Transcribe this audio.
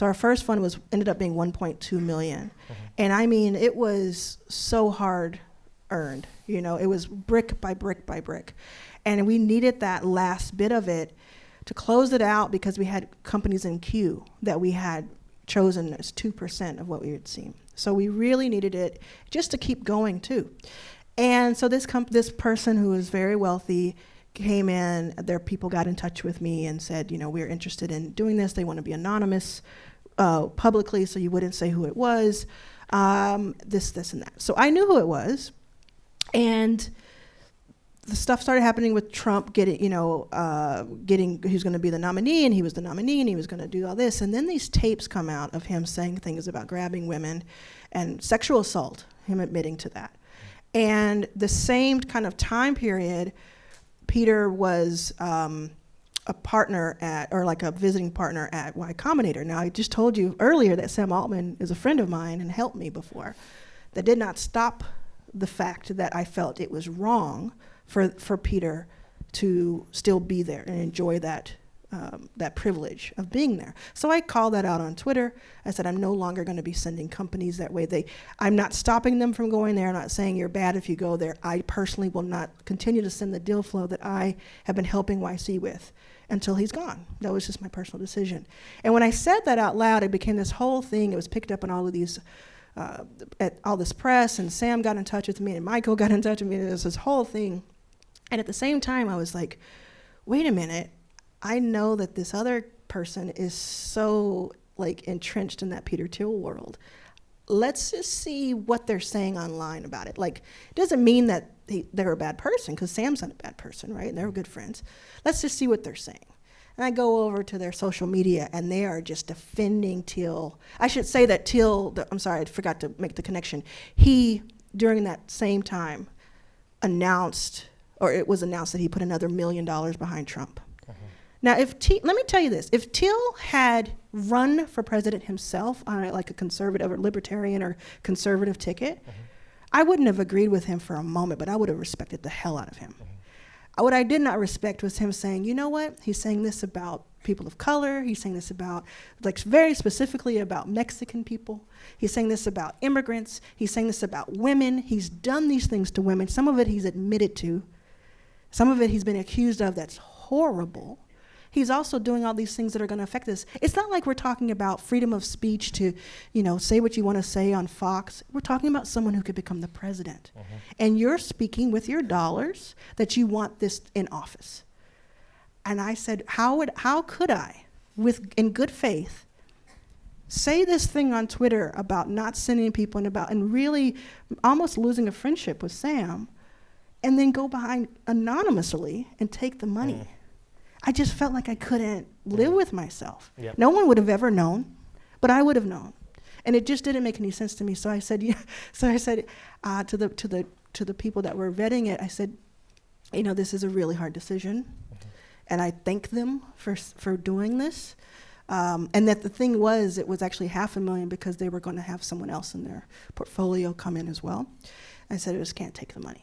So our first fund ended up being 1.2 million. And I mean, it was so hard earned. You know, it was brick by brick by brick. And we needed that last bit of it to close it out because we had companies in queue that we had chosen as 2% of what we had seen. So we really needed it just to keep going too. And so this person who was very wealthy came in, their people got in touch with me and said, you know, we're interested in doing this. They want to be anonymous publicly, so you wouldn't say who it was, this, and that. So I knew who it was. And the stuff started happening with Trump getting who's going to be the nominee, and he was the nominee, and he was going to do all this. And then these tapes come out of him saying things about grabbing women and sexual assault, him admitting to that. And the same kind of time period, Peter was a partner like a visiting partner at Y Combinator. Now, I just told you earlier that Sam Altman is a friend of mine and helped me before. That did not stop the fact that I felt it was wrong for Peter to still be there and enjoy that privilege of being there. So I called that out on Twitter. I said, I'm no longer going to be sending companies that way. I'm not stopping them from going there. I'm not saying you're bad if you go there. I personally will not continue to send the deal flow that I have been helping YC with until he's gone. That was just my personal decision. And when I said that out loud, it became this whole thing. It was picked up in all of these at all this press, and Sam got in touch with me, and Michael got in touch with me. There was this whole thing. And at the same time, I was like, wait a minute. I know that this other person is so like entrenched in that Peter Thiel world. Let's just see what they're saying online about it. Like, it doesn't mean that they're a bad person, because Sam's not a bad person, right? And they're good friends. Let's just see what they're saying. And I go over to their social media, and they are just defending Thiel. I should say that Thiel, I'm sorry, I forgot to make the connection. He, during that same time, it was announced that he put another $1 million behind Trump. Now, let me tell you this. If Thiel had run for president himself on like a conservative or libertarian or conservative ticket, I wouldn't have agreed with him for a moment, but I would have respected the hell out of him. What I did not respect was him saying, you know what? He's saying this about people of color. He's saying this about, like, very specifically about Mexican people. He's saying this about immigrants. He's saying this about women. He's done these things to women. Some of it he's admitted to. Some of it he's been accused of that's horrible. He's also doing all these things that are going to affect us. It's not like we're talking about freedom of speech to, say what you want to say on Fox. We're talking about someone who could become the president. And you're speaking with your dollars that you want this in office. And I said, how could I, in good faith, say this thing on Twitter about not sending people and really almost losing a friendship with Sam, and then go behind anonymously and take the money? I just felt like I couldn't live with myself. Yep. No one would have ever known, but I would have known, and it just didn't make any sense to me. So I said, to the people that were vetting it, I said, this is a really hard decision, and I thank them for doing this. And that the thing was, it was actually $500,000 because they were going to have someone else in their portfolio come in as well. I said, I just can't take the money.